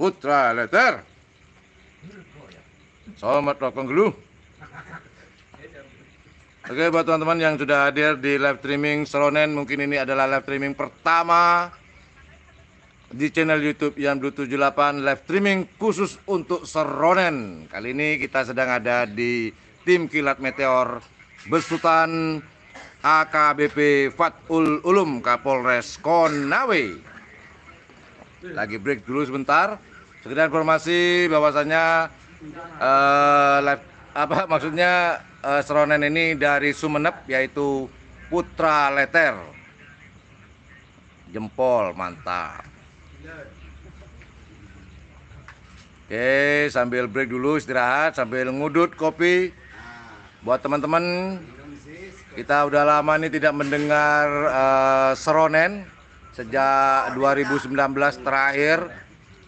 Putra Letter. Selamat Rokong Gelu. Oke, buat teman-teman yang sudah hadir di live streaming Seronen, mungkin ini adalah live streaming pertama di channel YouTube yang 78 live streaming khusus untuk Seronen. Kali ini kita sedang ada di tim Kilat Meteor besutan AKBP Fathul Ulum Kapolres Konawe. Lagi break dulu sebentar. Sekedar informasi bahwasanya maksudnya seronen ini dari Sumeneb, yaitu Putra Leter. Jempol mantap. Oke, sambil break dulu istirahat, sambil ngudut kopi. Buat teman-teman, kita udah lama nih tidak mendengar seronen sejak 2019 terakhir.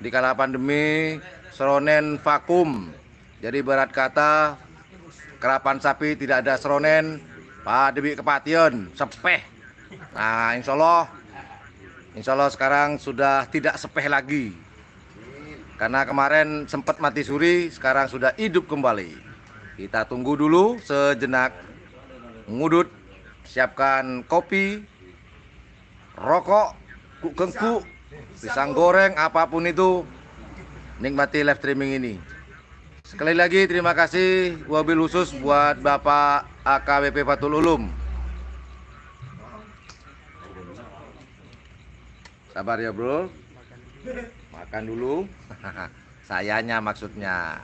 Di kala pandemi, seronen vakum. Jadi berat kata, kerapan sapi tidak ada seronen, Pak Debi kepatian, sepeh. Nah, insya Allah sekarang sudah tidak sepeh lagi. Karena kemarin sempat mati suri, sekarang sudah hidup kembali. Kita tunggu dulu sejenak, ngudut, siapkan kopi, rokok, kengku, pisang goreng, apapun itu, nikmati live streaming ini. Sekali lagi terima kasih wabil khusus buat Bapak AKBP Fatul Ulum. Sabar ya bro, makan dulu. Sayanya maksudnya.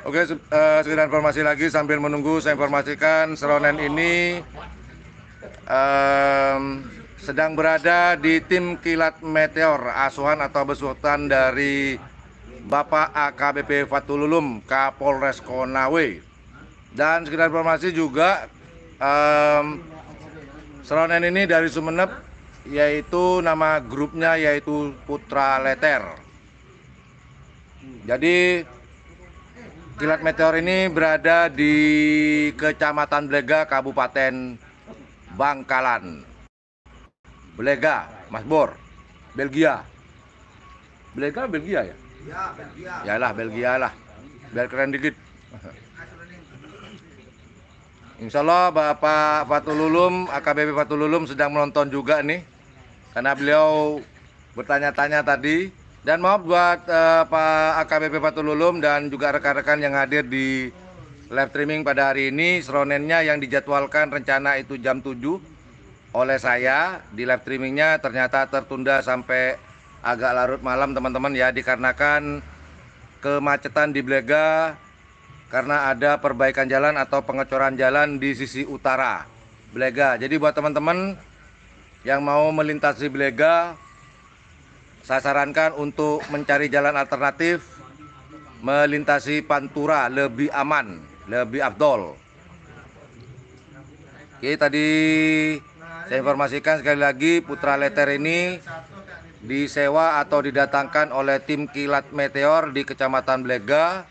Oke, sekedar informasi lagi sambil menunggu, saya informasikan seronen ini sedang berada di tim Kilat Meteor, asuhan atau besutan dari Bapak AKBP Fatul Ulum, Kapolres Konawe. Dan sekedar informasi juga, seronen ini dari Sumeneb, yaitu nama grupnya yaitu Putra Leter. Jadi Kilat Meteor ini berada di Kecamatan Blega, Kabupaten Bangkalan. Blega, Mas Bor, Belgia. Blega, Belgia ya? Ya, Belgia. Yalah, Belgia lah. Biar keren dikit. Insya Allah Bapak Fatul Ulum, AKBP Fatul Ulum sedang menonton juga nih. Karena beliau bertanya-tanya tadi. Dan maaf buat Pak AKBP Fatul Ulum dan juga rekan-rekan yang hadir di live streaming pada hari ini. Seronennya yang dijadwalkan rencana itu jam 7 oleh saya di live streamingnya ternyata tertunda sampai agak larut malam teman-teman ya, dikarenakan kemacetan di Blega karena ada perbaikan jalan atau pengecoran jalan di sisi utara Blega. Jadi buat teman-teman yang mau melintasi Blega, saya sarankan untuk mencari jalan alternatif, melintasi Pantura, lebih aman, lebih afdol. Oke, tadi saya informasikan sekali lagi, Putra Leter ini disewa atau didatangkan oleh tim Kilat Meteor di Kecamatan Blega,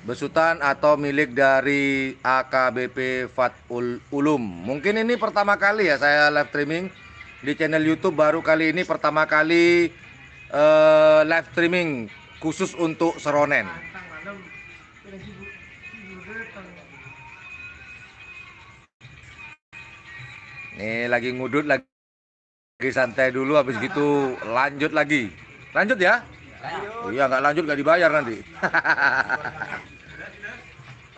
besutan atau milik dari AKBP Fatul Ulum. Mungkin ini pertama kali ya saya live streaming di channel YouTube, baru kali ini pertama kali live streaming khusus untuk seronen. Nih lagi ngudut, lagi santai dulu, habis gitu lanjut lagi. Lanjut ya? Oh iya, nggak lanjut nggak dibayar nanti.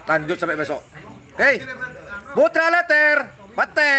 Lanjut sampai besok. Hei, Putra Leter, Pate.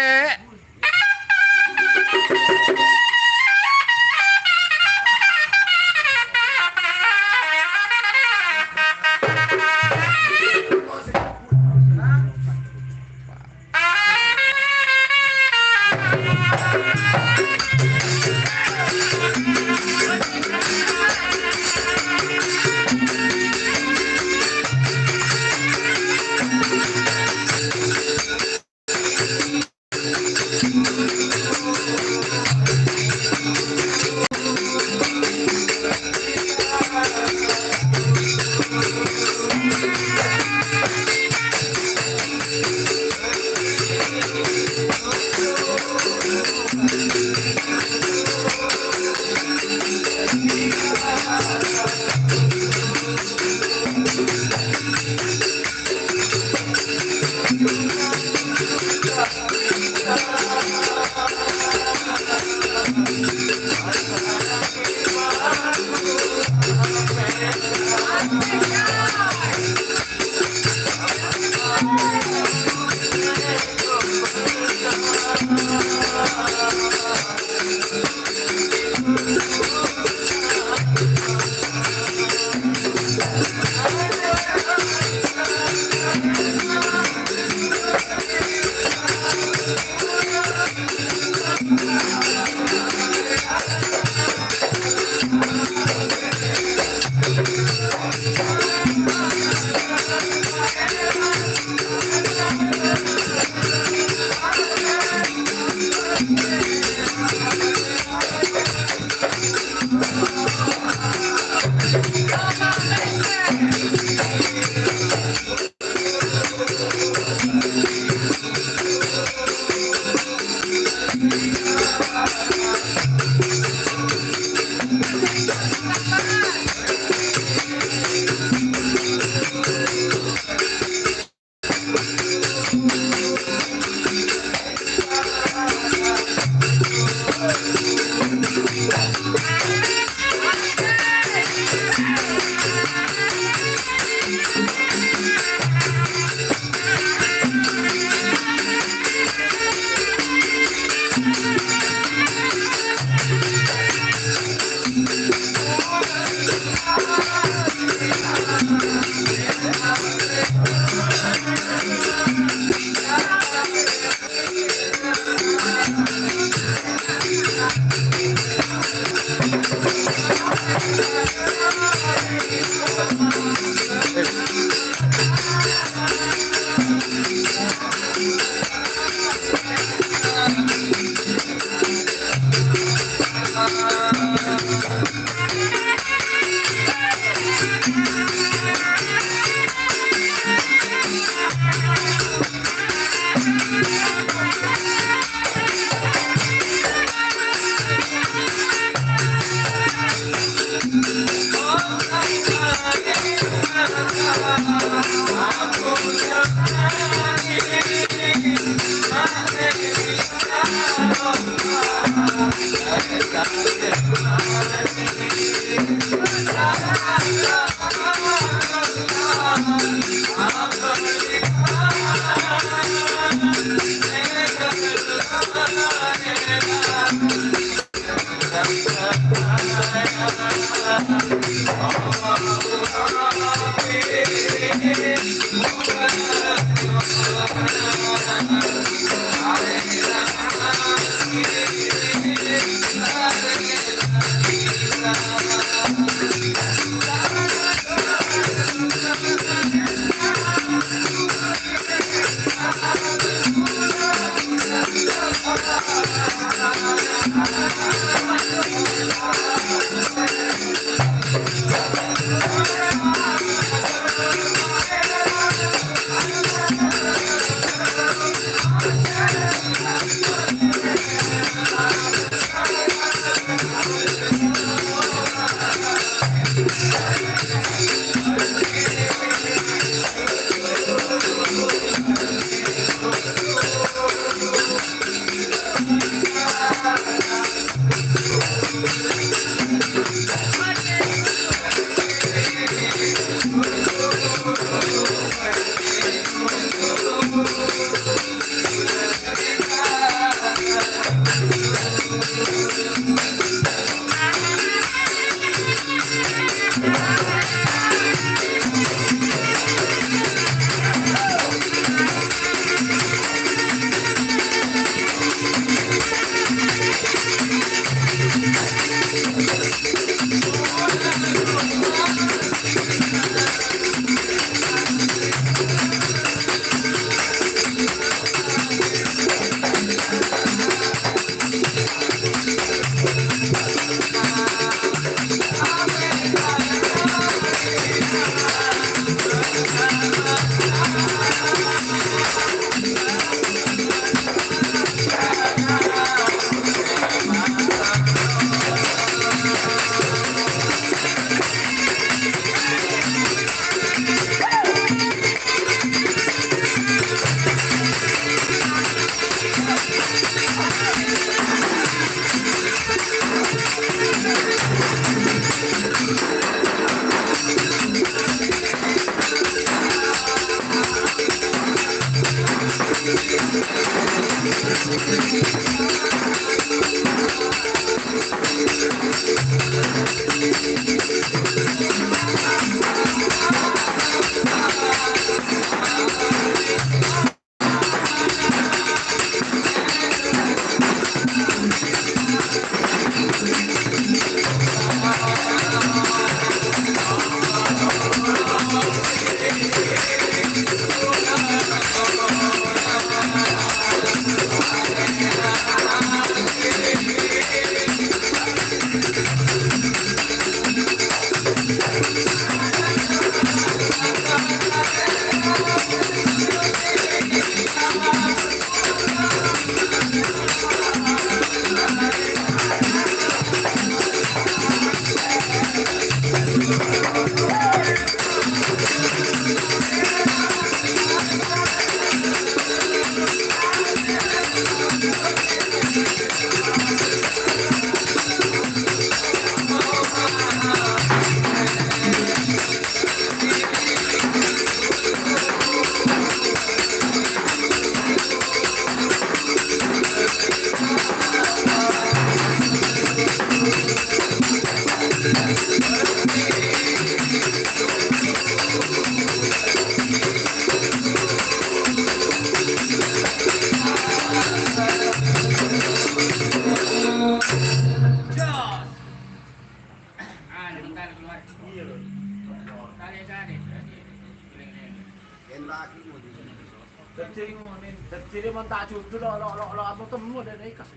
Jadi mau tak jujur lo apa temu dari ikas.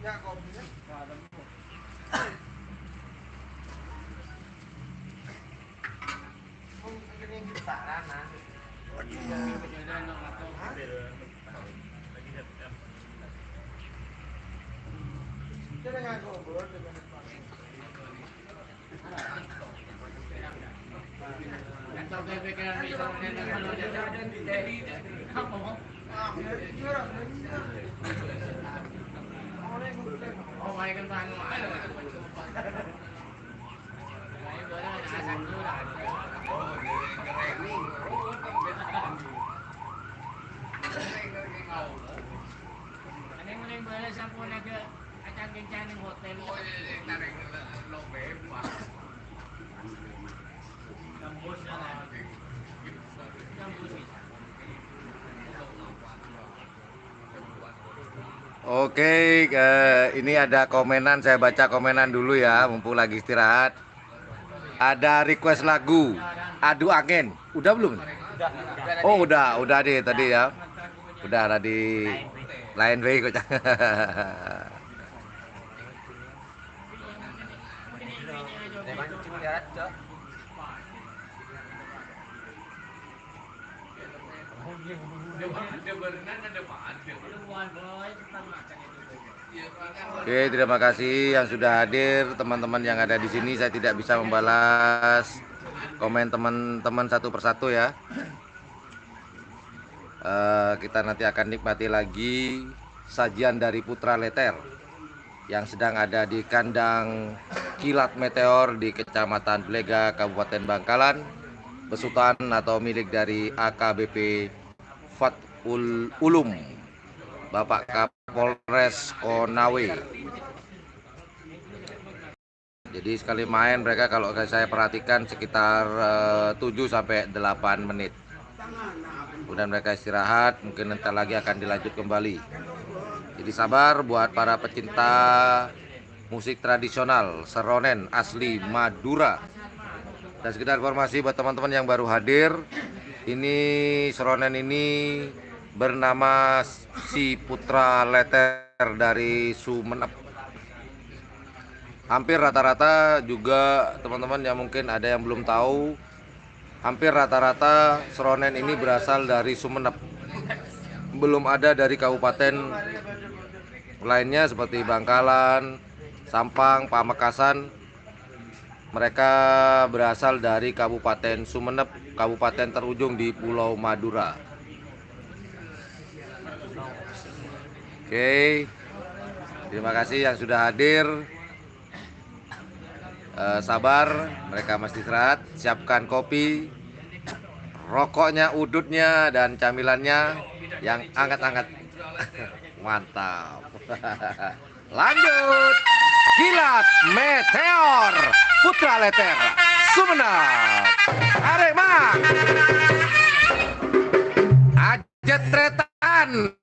Ya kopinya. Mungkin yang kita sana. Oke, ini ada komenan, saya baca komenan dulu ya, mumpung lagi istirahat. Ada request lagu Adu Angin, udah belum? Oh udah deh tadi ya, udah di Line Way kok. Oke, terima kasih yang sudah hadir, teman-teman yang ada di sini. Saya tidak bisa membalas komen teman-teman satu persatu ya. Kita nanti akan nikmati lagi sajian dari Putra Leter yang sedang ada di kandang Kilat Meteor di Kecamatan Blega, Kabupaten Bangkalan, besutan atau milik dari AKBP Fatul Ulum, Bapak Kapolres Konawe. Jadi sekali main mereka kalau saya perhatikan sekitar 7-8 menit. Kemudian mereka istirahat, mungkin nanti lagi akan dilanjut kembali. Jadi sabar buat para pecinta musik tradisional seronen asli Madura. Dan sekedar informasi buat teman-teman yang baru hadir, ini seronen ini bernama si Putra Leter dari Sumenep. Hampir rata-rata juga teman-teman yang mungkin ada yang belum tahu, hampir rata-rata seronen ini berasal dari Sumenep. Belum ada dari kabupaten lainnya seperti Bangkalan, Sampang, Pamekasan. Mereka berasal dari Kabupaten Sumenep, kabupaten terujung di Pulau Madura. Oke, terima kasih yang sudah hadir. Sabar, mereka masih istirahat. Siapkan kopi, rokoknya, udutnya, dan camilannya yang hangat-hangat. Mantap. Lanjut, Kilat Meteor Putra Leter Sumenep. Arek mang ajetretan.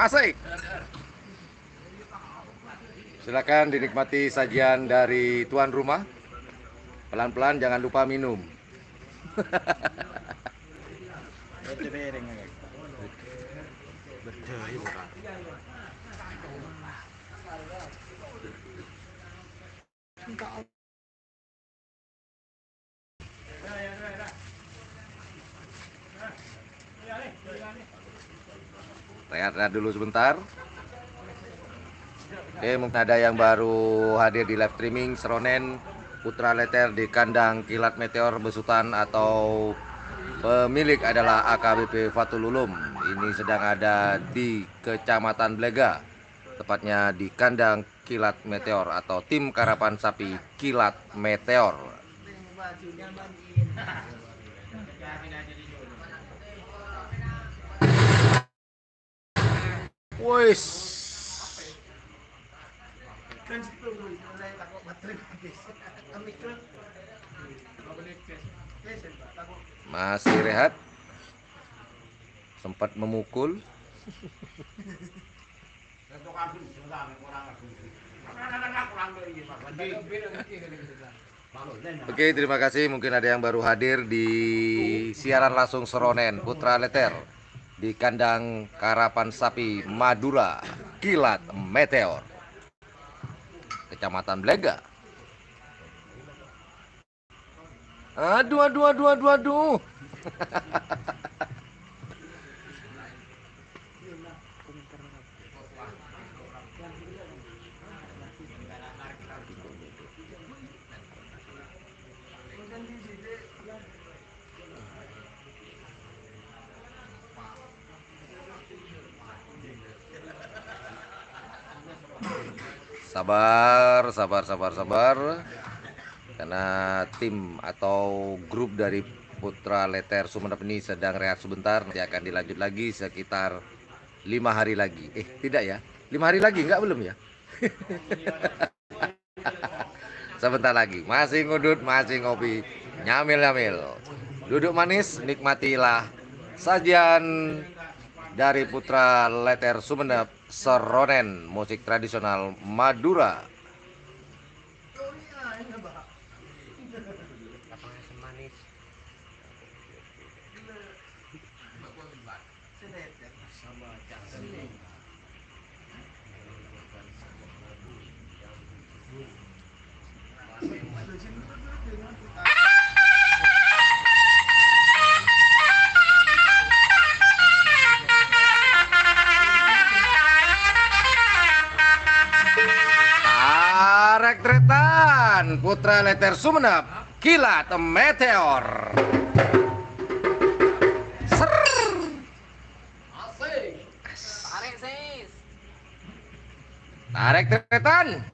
Asik. Silakan dinikmati sajian dari tuan rumah. Pelan-pelan, jangan lupa minum. Rehat-rehat dulu sebentar. Oke, mungkin ada yang baru hadir di live streaming Seronen Putra Leter di kandang Kilat Meteor Besutan atau pemilik adalah AKBP Fatul Ulum. Ini sedang ada di Kecamatan Blega, tepatnya di kandang Kilat Meteor atau tim karapan sapi Kilat Meteor. Wis. Masih rehat. Sempat memukul. Oke, terima kasih. Mungkin ada yang baru hadir di siaran langsung Seronen Putra Leter di kandang Karapan Sapi Madura Kilat Meteor, Kecamatan Blega. Aduh. Sabar. Karena tim atau grup dari Putra Leter Sumeneb ini sedang rehat sebentar. Nanti akan dilanjut lagi sekitar 5 hari lagi. Tidak ya? 5 hari lagi? Enggak, belum ya? Sebentar lagi. Masih ngudut, masih ngopi. Nyamil. Duduk manis, nikmatilah sajian dari Putra Leter Sumeneb Seronen, musik tradisional Madura. Tarik-tretan Putra Leter Sumeneb Kilat Meteor. Tarik-tretan.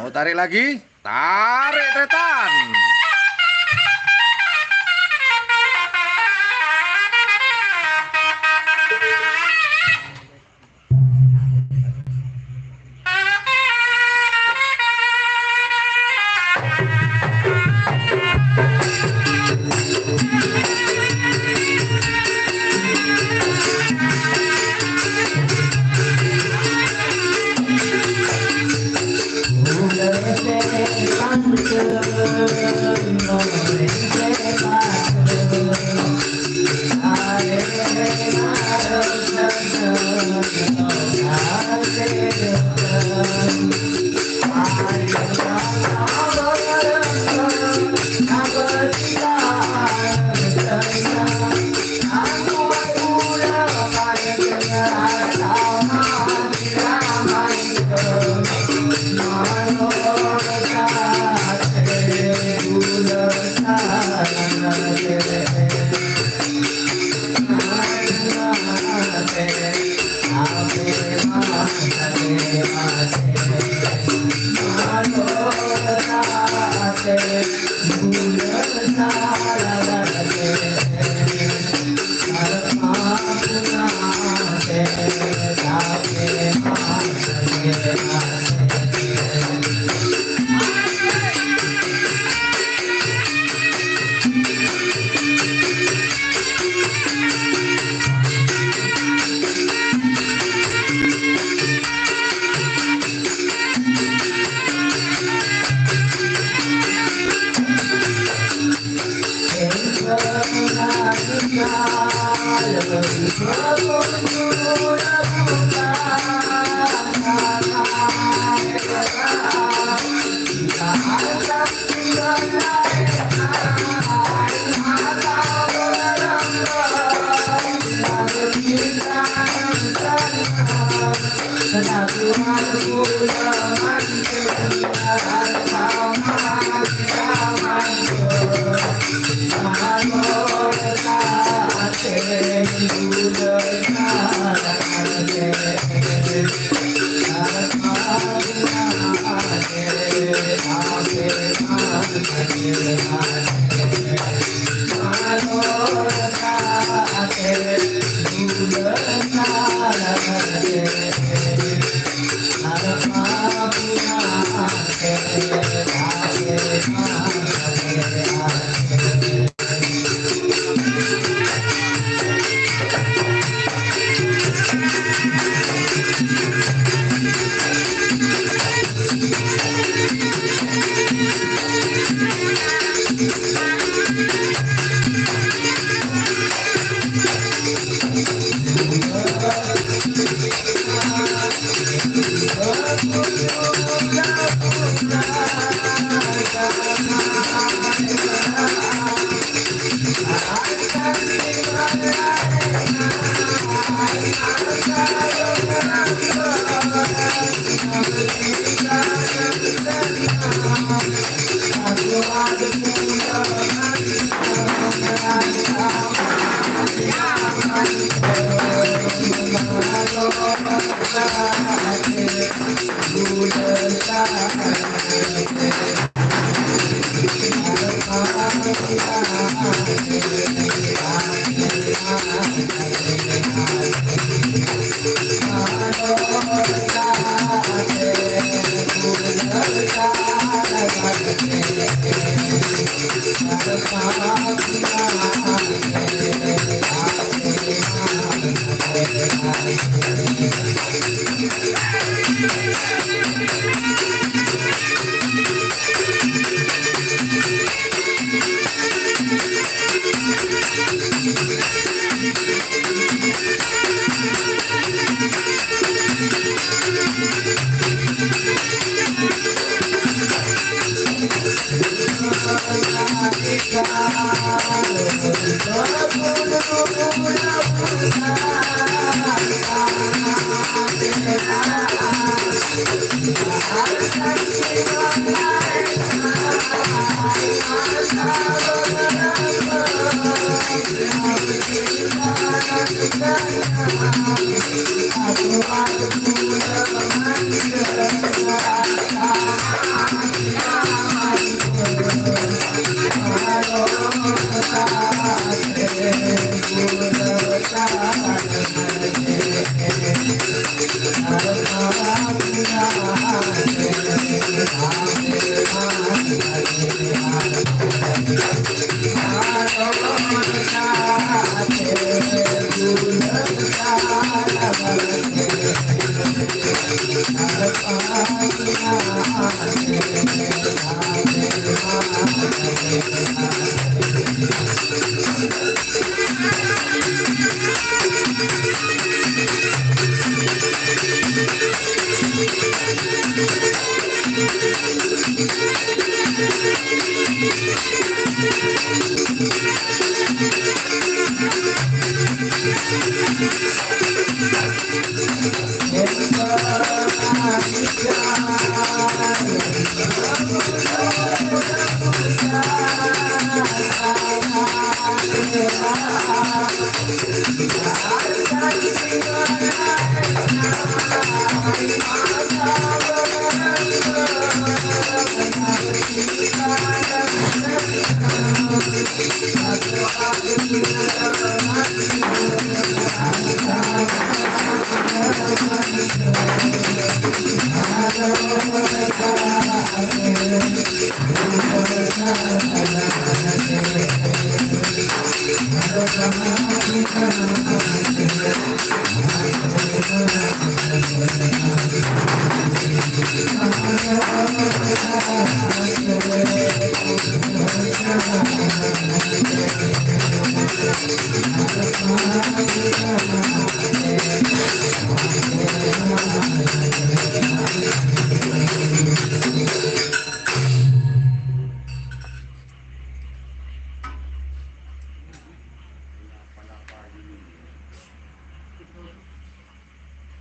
Mau tarik lagi? Tarik tretan.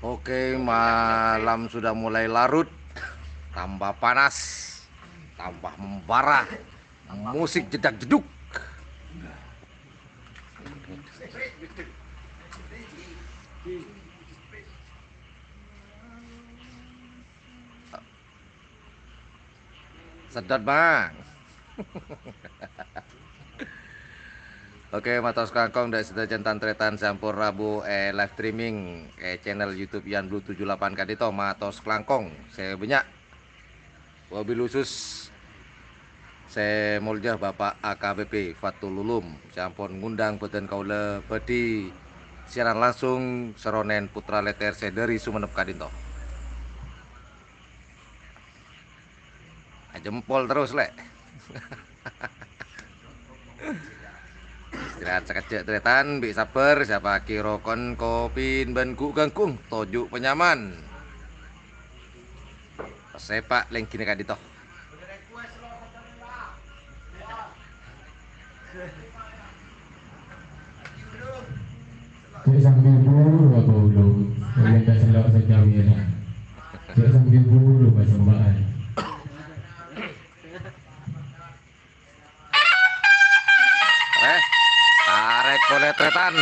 Oke, malam sudah mulai larut, tambah panas, tambah membara, musik jedak-jeduk. Sedot bang. Oke, matos kangkong dari sedajan tantretan sampur Rabu live streaming channel YouTube Yan Blue 78 kadito matos klangkong saya banyak wabil khusus saya muljah Bapak AKBP Fatul Ulum sampun ngundang boten kaula bedi siaran langsung Seronen Putra Leter saya dari Sumenep kadito. Jempol terus lek. Istirahat sekejap tretan, bi sabar, siapa kirokon kopin banku gangkung, tojuk penyaman. Sepak leng kini kadito. Cek sambil buru apa belum? Kalian tak selak sejauh ini. Cek sambil buru persembahan. Tarik boleh tretan.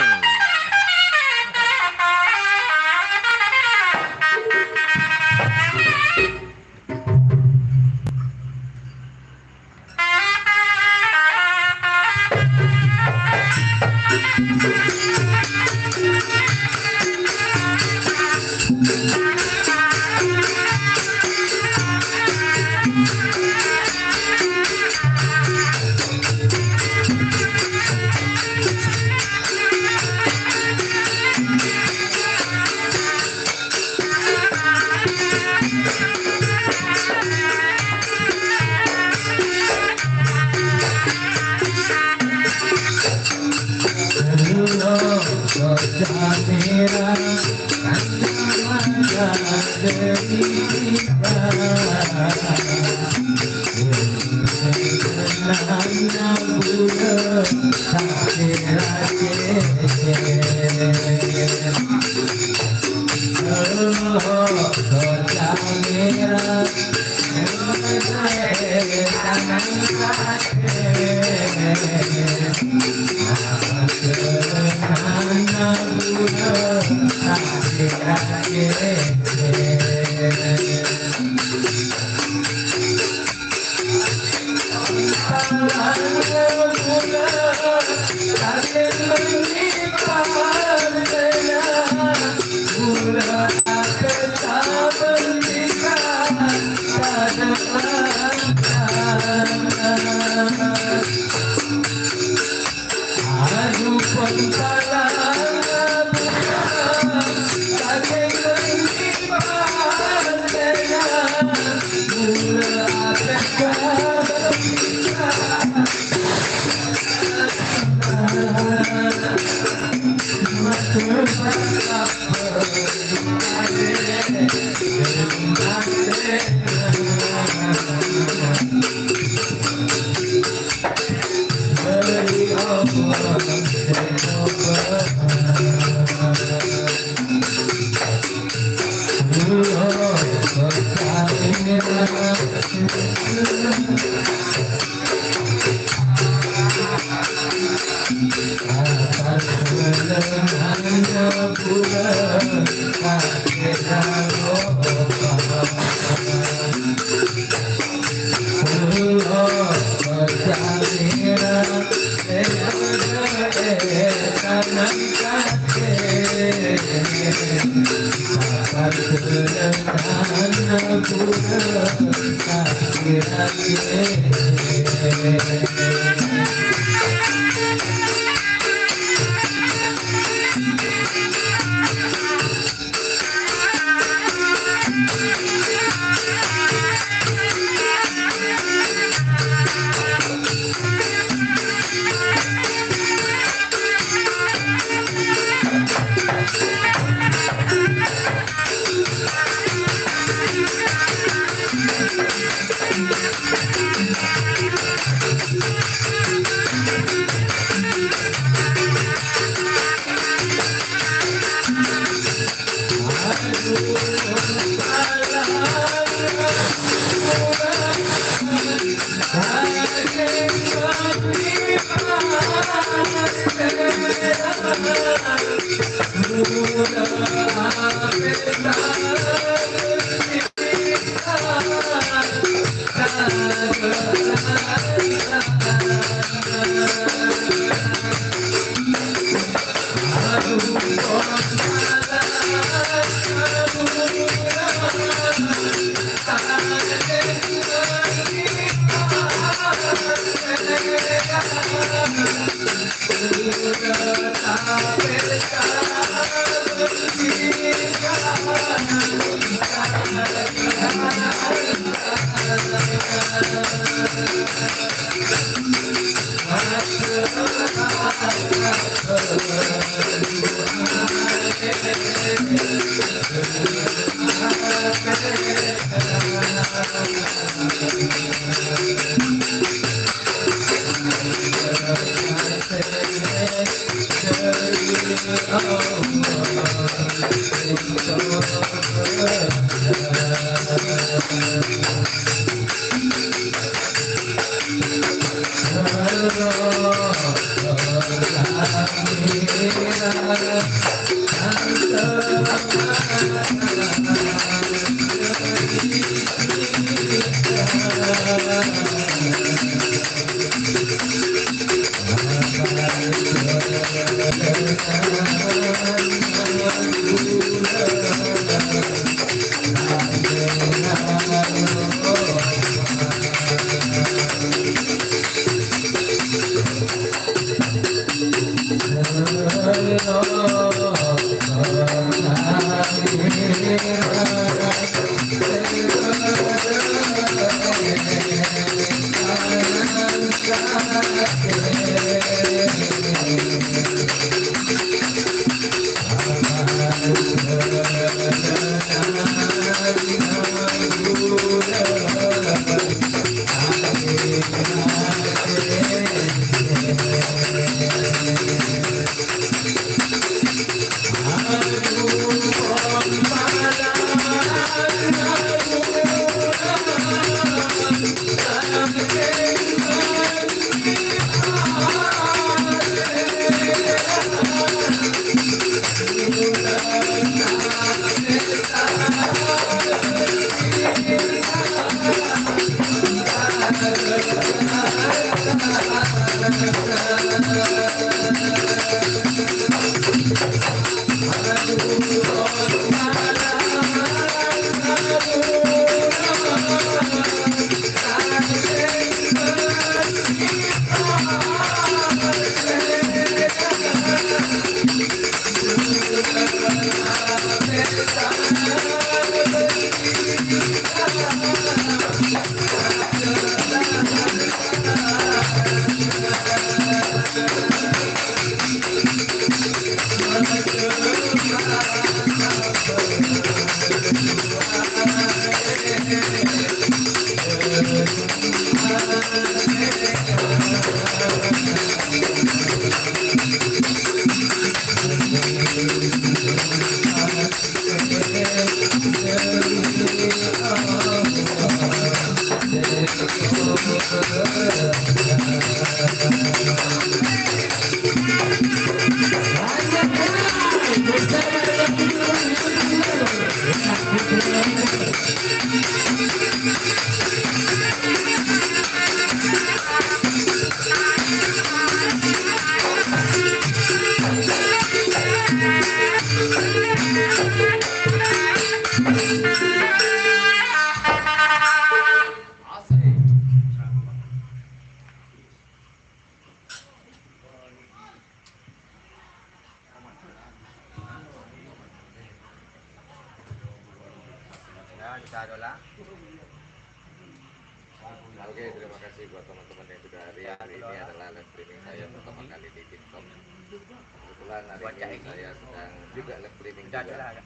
Oke, terima kasih buat teman-teman yang sudah hadir. Ini adalah live streaming saya pertama kali di TikTok. Kebetulan hari ini saya sedang juga live streaming juga.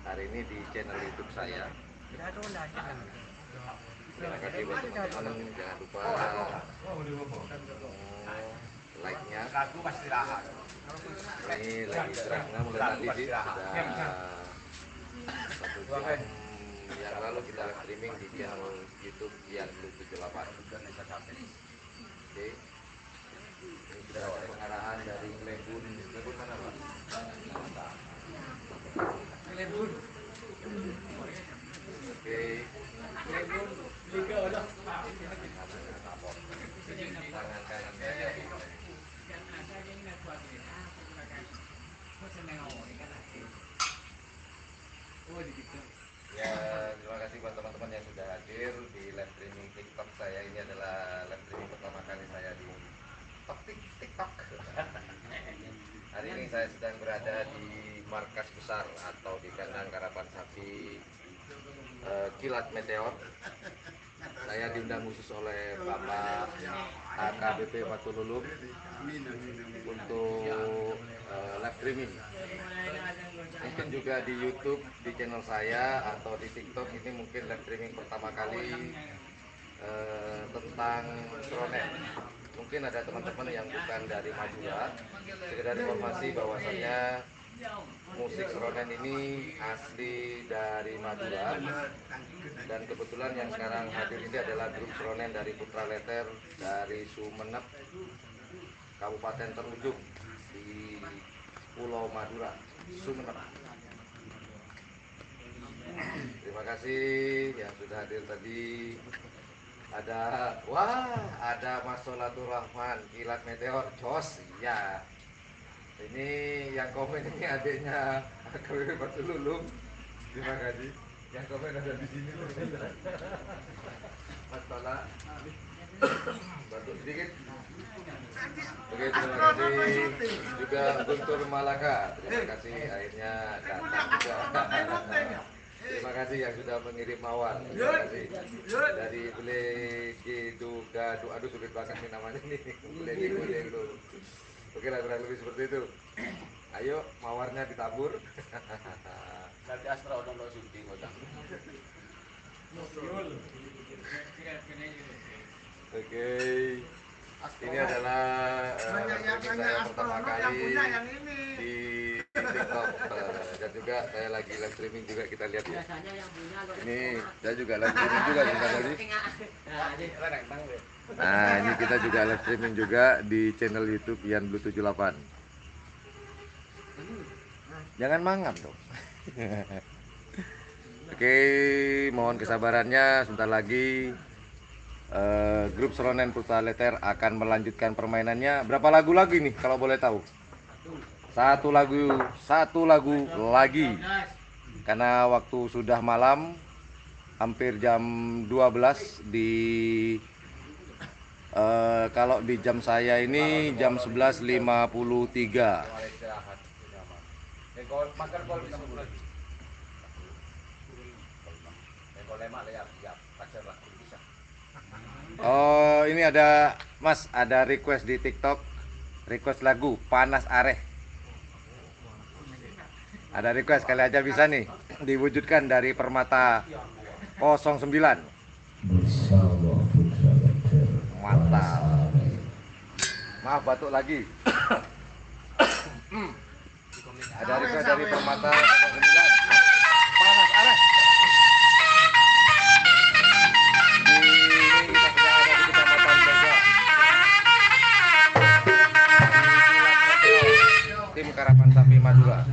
Hari ini di channel YouTube saya. Terima kasih buat teman-teman. Jangan lupa like-nya. Ini lagi geraknya mulai tadi sih, sudah 1 jam yang lalu kita live streaming di channel YouTube yang 78. Oke. Ini sudah ada pengarahan dari Lebun. Lebun mana, Pak? Lebun. Oke. Tangan kanannya. Ya, terima kasih buat teman-teman yang sudah hadir di live streaming TikTok saya. Ini adalah live streaming pertama kali saya di TikTok. Hari ini saya sedang berada di markas besar atau di kandang karapan sapi Kilat Meteor. Saya diundang khusus oleh Bapak AKBP Patululung untuk live streaming. Mungkin juga di YouTube, di channel saya atau di TikTok ini mungkin live streaming pertama kali tentang Seronen. Mungkin ada teman-teman yang bukan dari Madura. Sekedar informasi bahwasannya musik Seronen ini asli dari Madura, dan kebetulan yang sekarang hadir ini adalah grup Seronen dari Putra Leter dari Sumeneb, Kabupaten Terujung di Pulau Madura, Sumeneb. Terima kasih yang sudah hadir tadi. Ada Mas Solatur Rahman, Kilat Meteor, jos, iya. Ini yang komen ini adiknya AKBP Patululung. Terima kasih. Yang komen ada di sini. Mas Tola, bantu sedikit. Oke, terima kasih juga Guntur Malaka. Terima kasih akhirnya datang juga. Terima kasih yang sudah mengirim mawar. Terima kasih dari Gadu. Aduh, sulit banget nih namanya nih. Gadu. Oke lah, kurang lebih seperti itu. Ayo, mawarnya ditabur. Nanti Astra udah mau syuting, Oke. Ini adalah saya pertama kali di TikTok, dan juga saya lagi live streaming juga, kita lihat ya. Ini saya juga live streaming juga tadi. Nah, ini kita juga live streaming juga di channel YouTube Yan Blue 78. Jangan mangap dong. Oke, mohon kesabarannya, sebentar lagi grup Seronen Putra Leter akan melanjutkan permainannya. Berapa lagu lagi nih kalau boleh tahu? Satu lagu lagi. Karena waktu sudah malam, hampir jam 12 kalau di jam saya ini jam 11.53. Oh, ini ada Mas, ada request di TikTok, request lagu Panas Areh. Ada request, kali aja bisa nih diwujudkan dari Permata 09. Mantap. Maaf, batuk lagi. Ada request dari Permata 09. Panas Areh. Tim Karapan Sapi Madura.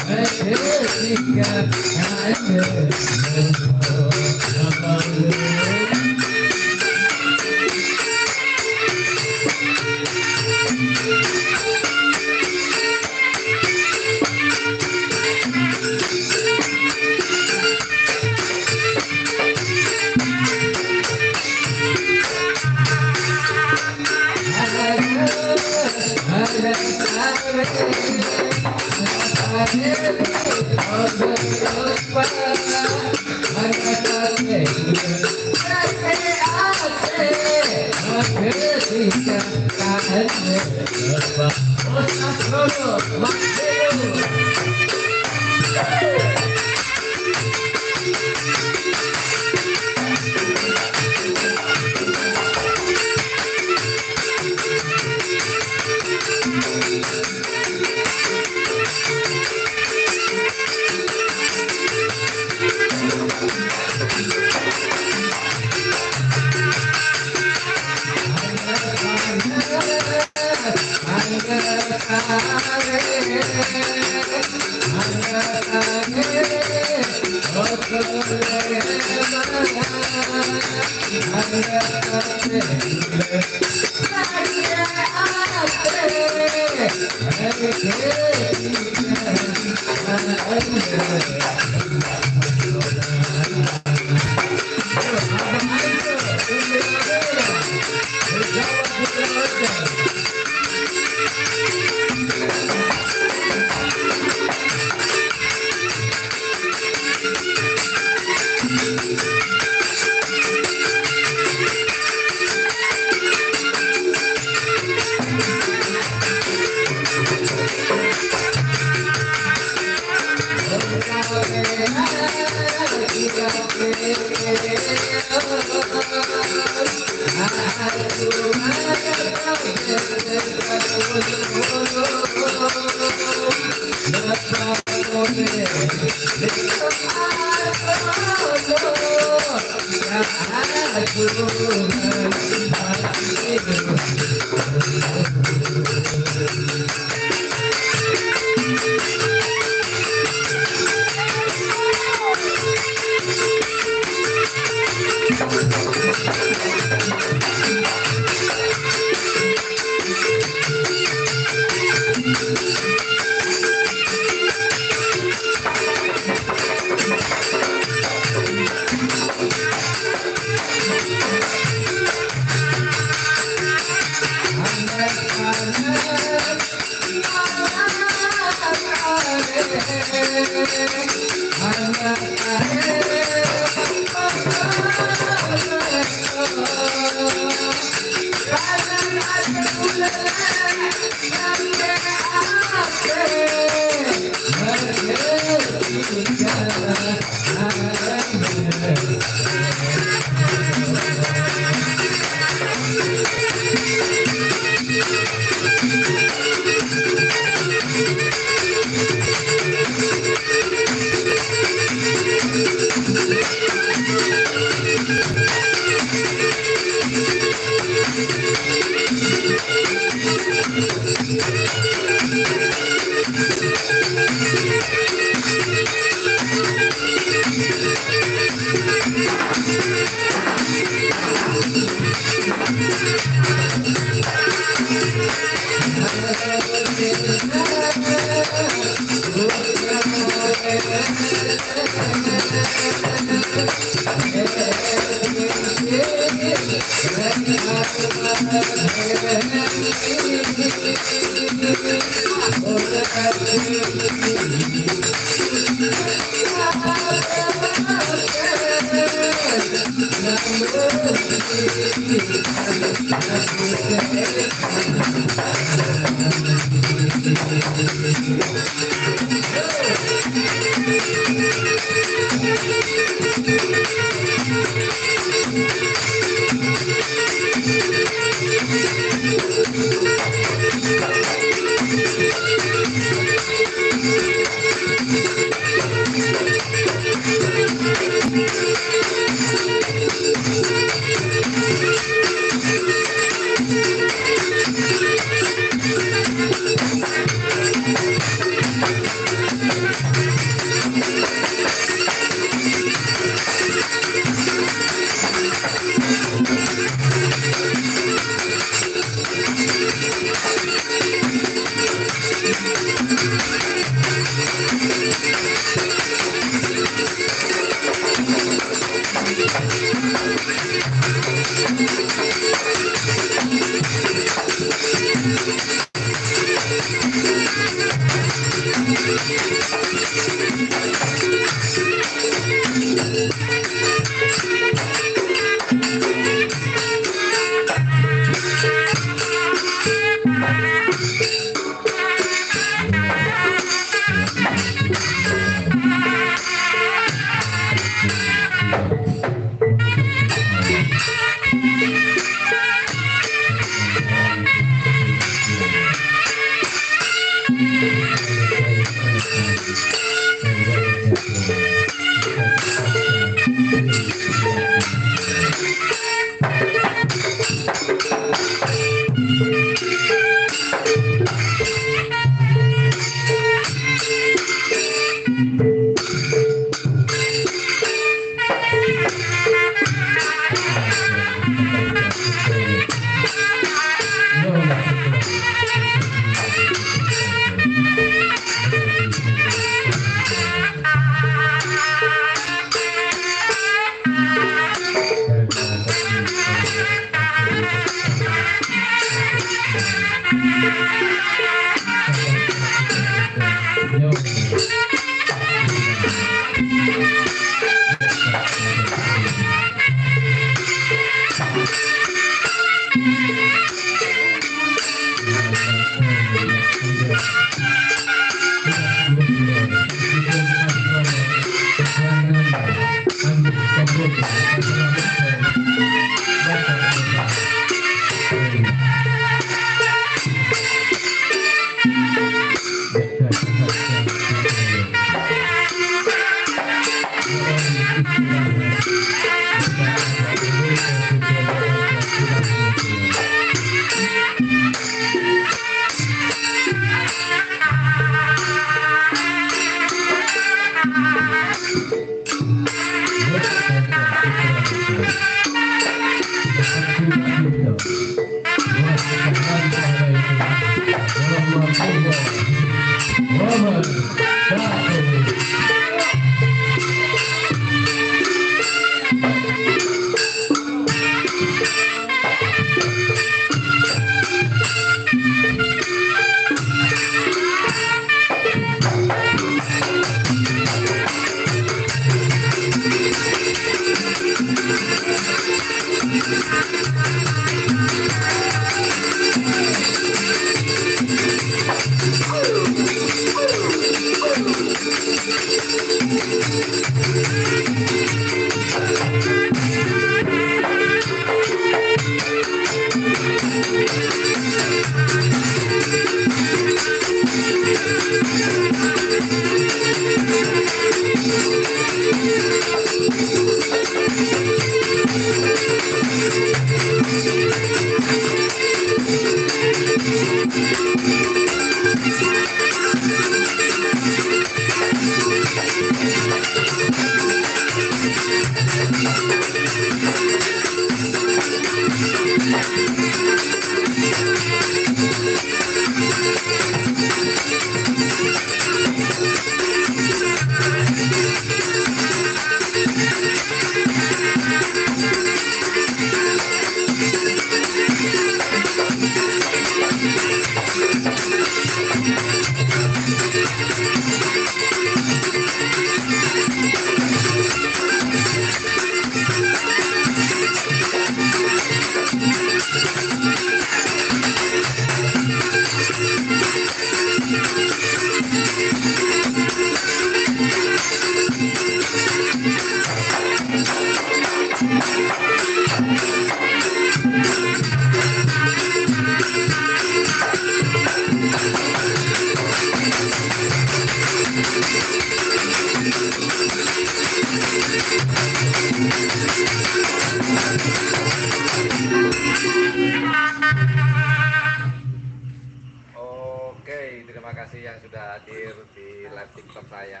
Oke, terima kasih yang sudah hadir di live TikTok saya.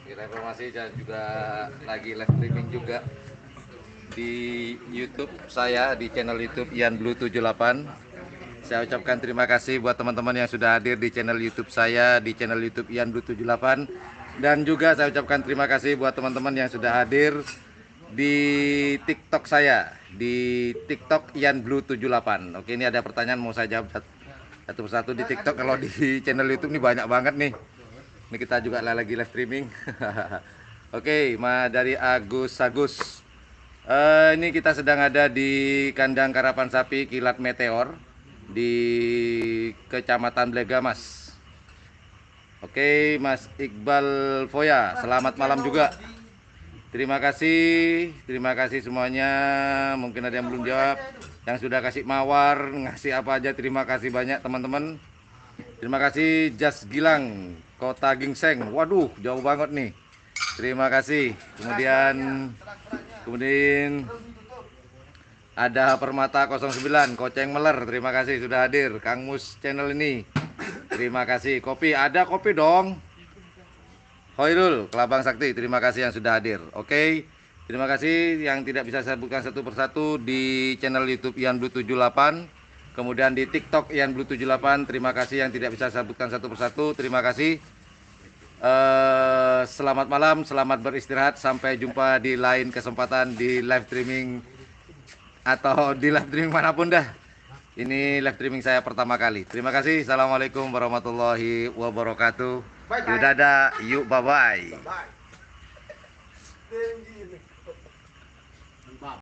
Di live informasi dan juga lagi live streaming juga di YouTube saya, di channel YouTube Ian Blue 78. Saya ucapkan terima kasih buat teman-teman yang sudah hadir di channel YouTube saya, di channel YouTube Ian Blue 78. Dan juga saya ucapkan terima kasih buat teman-teman yang sudah hadir di TikTok saya, di TikTok Ian Blue 78. Oke, ini ada pertanyaan mau saya jawab satu persatu di TikTok. Kalau di channel YouTube ini banyak banget nih. Ini kita juga lagi live streaming. Oke, dari Agus. Ini kita sedang ada di kandang karapan sapi Kilat Meteor di Kecamatan Blegamas. Oke, Mas Iqbal Foya, selamat malam juga. Terima kasih semuanya. Mungkin ada yang belum jawab, yang sudah kasih mawar, ngasih apa aja, terima kasih banyak teman-teman. Terima kasih Jas Gilang, Kota Gingseng. Waduh, jauh banget nih. Terima kasih. Kemudian ada Permata 09, Koceng Meler. Terima kasih sudah hadir. Kang Mus channel ini. Terima kasih. Kopi, ada kopi dong. Hoirul, Kelabang Sakti, terima kasih yang sudah hadir. Oke, terima kasih yang tidak bisa saya sebutkan satu persatu di channel YouTube Ian Blue 78. Kemudian di TikTok Ian Blue 78, terima kasih yang tidak bisa saya sebutkan satu persatu. Terima kasih. Selamat malam, selamat beristirahat. Sampai jumpa di lain kesempatan di live streaming atau di live streaming manapun dah. Ini live streaming saya pertama kali. Terima kasih. Assalamualaikum warahmatullahi wabarakatuh. Yuk dadah, yuk bye-bye.